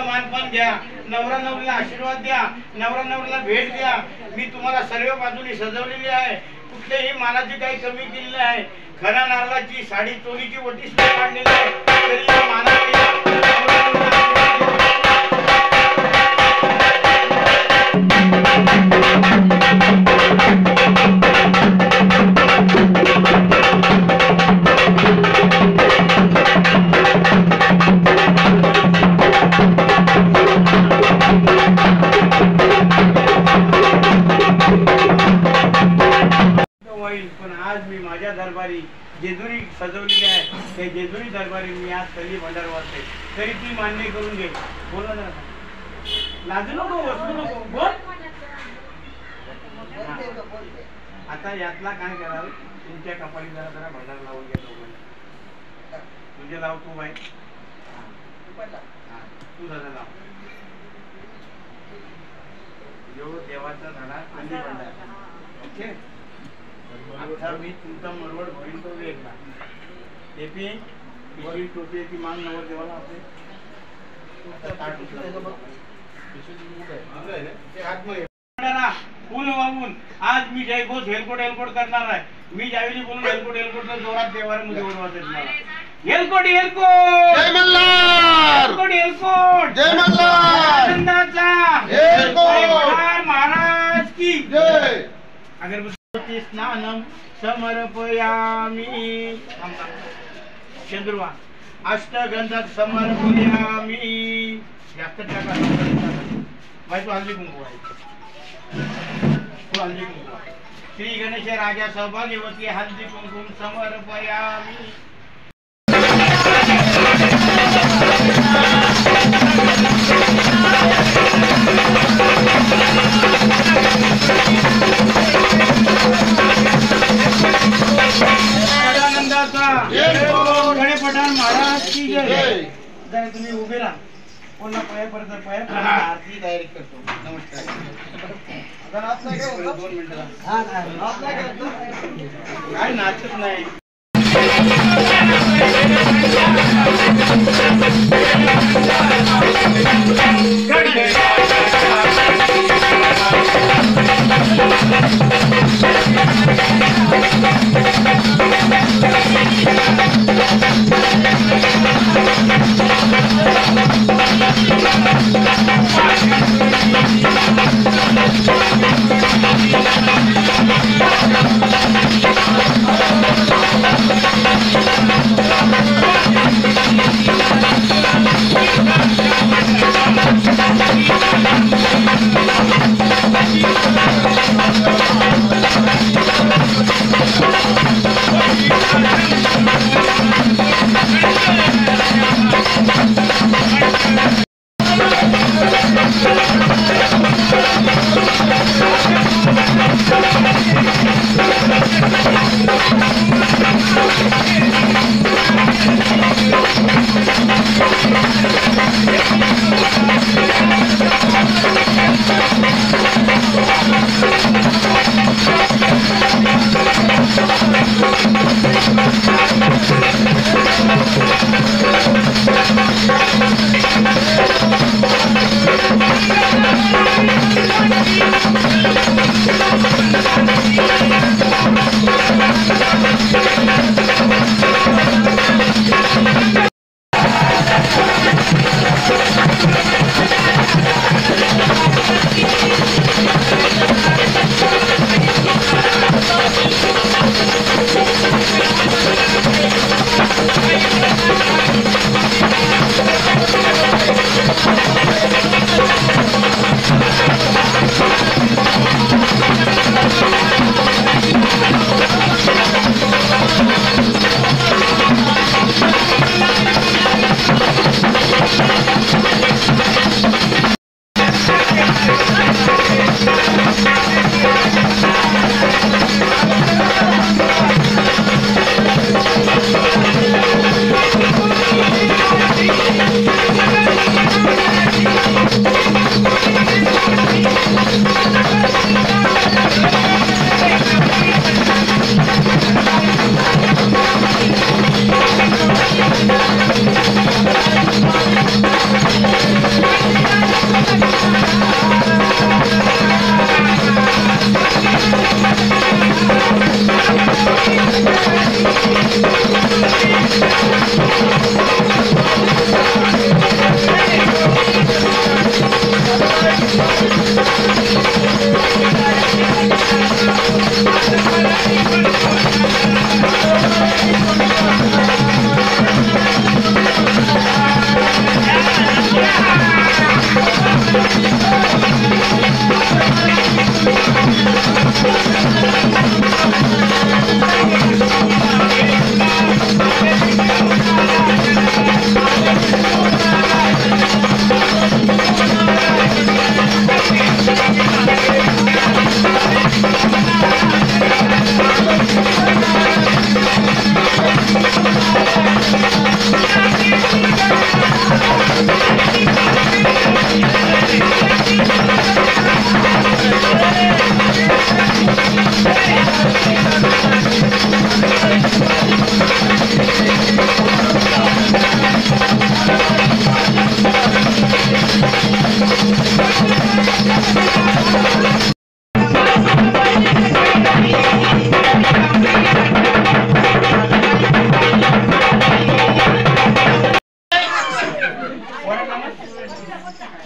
मानपान घ्या, नवरा नवरीला आशीर्वाद द्या, नवरा नवरीला भेट द्या. मी तुम्हाला सर्व बाजूनी सजवलेली आहे, कुठल्याही मानाची काही कमी केलेली आहे. खऱ्या नारळाची साडी चोरीची वटी काढलेली आहे, तरी या मानाला पण आज मी माझ्या दरबारी जेजुरी सजवलेली आहे. त्या जेजुरी दरबारी मी आज कली भंडार वाचते, तरी ती मान्य करून घे. बोल ना, लाजू नको, वसू नको, बोल. आता यातला काय कराल, तुमच्या कपाळी जरा जरा भंडार लावून घेतो. तुझे लाव तू बाई, तू दादा लाव. जो देवाचा धडा आणि भंडार. ओके, आता मी तुमचा मरवड भरीन तो वेगळा. टेपी पिशवी टोपी ती मान नवर देवाला आपले फुल वाहून आज मी जयघोष हेलकोट हेलकोट करणार आहे. मी ज्यावेळी बोलून हेलकोट हेलकोट जोरात देवाऱ्यामध्ये बोलवायचं मला. हेलकोट हेलकोट जय मल्हार, हेलकोट हेलकोट जय मल्हार, आनंदाचा हेलकोट महाराज की जय. अगरबत्ती स्नानम समर्पयामी. चंद्रवा अष्टगंधात समर्पयामी. जास्त टाका बाई, तू हल्ली कुंकू आहे, तू हल्ली कुंकू आहे. श्री गणेश राजा सौभाग्यवती हल्दी कुंकुम समर्पयामी. गणेपठाण महाराज की जय. तुम्ही उभे राहा, पुन्हा पाया पडत पाया आरती तयारी करतो. नमस्कार. 2 मिनिटं काय नाचत नाही.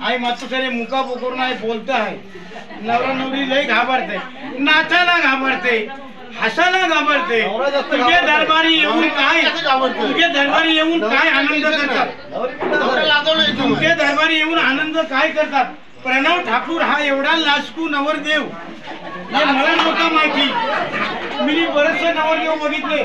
आई मातुसरे मुका पोकरून आहे बोलत आहे. नवरा नवरी लई घाबरते, नाचायला घाबरते, हसायला घाबरते. तुझे दरबारी येऊन काय आनंद करतात? तुमचे दरबारी येऊन आनंद काय करतात? प्रणव ठाकूर हा एवढा लाजकू नवरदेव हे मला नव्हता माहिती. मी बरेचसे नवरदेव बघितले,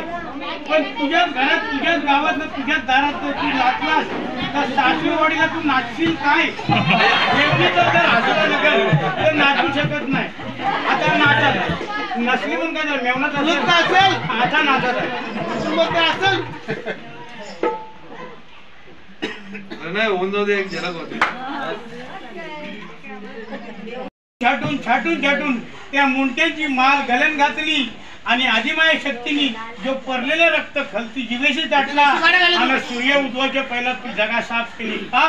पण तुझ्याच घरात, तुझ्याच गावात, तुझ्याच दारात तू नाचलास तर सासूरवाडीला तू नाचशील काय? जर हसला लागेल तर नाचू शकत नाही. आता नाचत नसली पण काय झालं, मेवनात असेल आता नाचत आहे. होऊन जाऊ दे, एक झलक होते. छाटून छाटून छाटून त्या मुंट्याची माल गलन घातली आणि आदिमाय शक्तीने जो परलेलं रक्त खलती जिवेशी दाटला आणि सूर्य उदवाच्या पहिला ती जगा साफ केली का,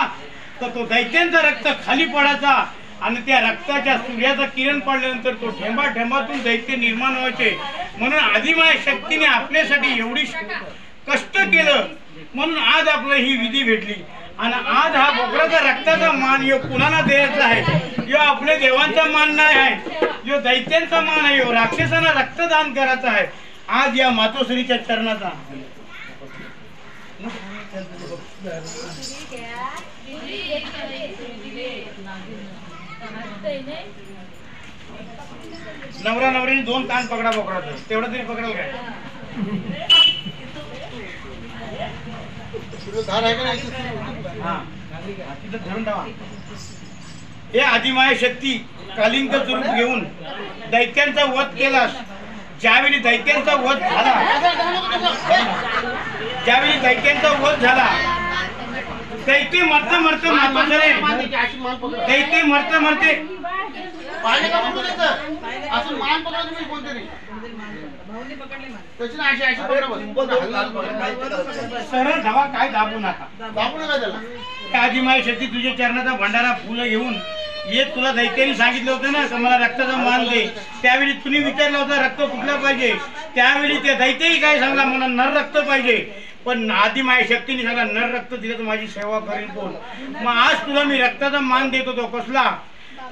तर तो दैत्यांचा रक्त खाली पडायचा आणि त्या रक्ताच्या सूर्याचा किरण पडल्यानंतर तो ठेंबा ठेंबातून दैत्य निर्माण व्हायचे. म्हणून आदिमाय शक्तीने आपल्यासाठी एवढी कष्ट केलं, म्हणून आज आपलं ही विधी भेटली. आणि आज हा बोकराचा रक्ताचा मान यो कुणाला द्यायचा आहे? यो आपल्या देवांचा मान नाही आहे, यो दैत्यांचा मान आहे, यो राक्षसांना रक्तदान करायचा आहे. आज या मातोश्रीच्या चरणाचा नवरा नवरीने 2 कान पकडा बोकराचं, तेवढं तरी पकडाल काय? हे आदिमाय शक्ती कालिंग स्वरूप घेऊन दैत्यांचा वध केलास. ज्यावेळी दैत्यांचा वध झाला, दैत्य मरते मरते मातोश्री, दैत्य मरते मरते सरळ धावा, काय दाबू नका. आदिमाय शक्ती तुझ्या चरणाचा भंडारा फुलं घेऊन ये. तुला दैत्याने सांगितलं होतं ना, मला रक्ताचा मान दे. त्यावेळी तुम्ही विचारलं होतं रक्त कुठलं पाहिजे, त्यावेळी ते दैत्यही काय सांगला, मला नर रक्त पाहिजे. पण आदिमाय शक्तीने सांगा नर रक्त दिलं तर माझी सेवा करेल कोण? मग आज तुला मी रक्ताचा मान देत होतो. कसला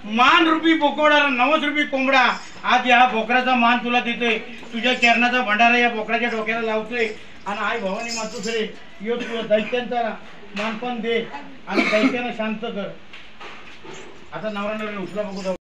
मान रूपी बोकोडा, 90 रुपये कोंबडा. आज या बोकराचा मान तुला देतोय. तुझ्या चरणाचा भंडारा या बोकराच्या डोक्याला लावतोय. आणि आई भवानी मातोश्री यो तुला दैत्यांचा मान पण दे आणि दैत्यानं शांत कर. आता नवरा नवरी उठला बघू जाऊ.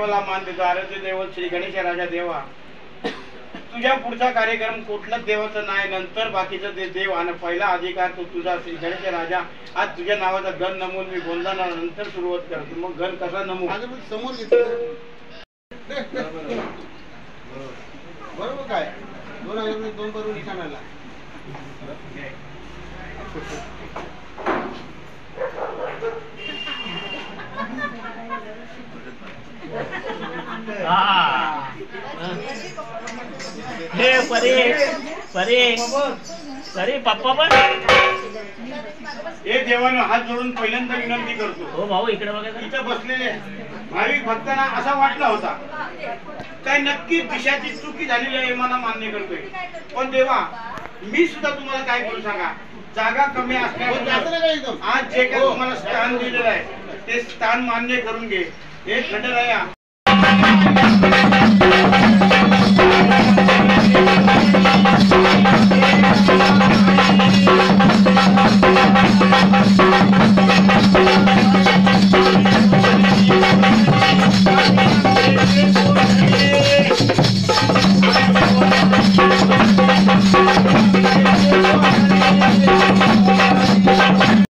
देवाला मान देतो. आराध्य देव श्री गणेश राजा देवा, तुझ्या पुढचा कार्यक्रम कुठलाच देवाचा नाही, नंतर बाकीचं ते देव आणि पहिला अधिकार तो तुझा श्री गणेश राजा. आज तुझ्या नावाचा गण नमून मी गोंधळा नंतर सुरुवात करतो. मग गण कसा नमू समोर घेतलं बरोबर काय 2 करून निशाणाला हे परे पप्पा पण हे देवानं हात जोडून पहिल्यांदा विनंती करतो. हो भाऊ इकडे बघा. इथं बसलेले भाविक भक्तांना असा वाटला होता काय नक्की दिशाची चुकी झालेली आहे, मला मान्य करतोय. पण देवा मी सुद्धा तुम्हाला काय करू सांगा, जागा कमी असल्यामुळे एकदम आज जे काही तुम्हाला स्थान दिलेलं आहे ते स्थान मान्य करून घे. हे खंडराया Thank you.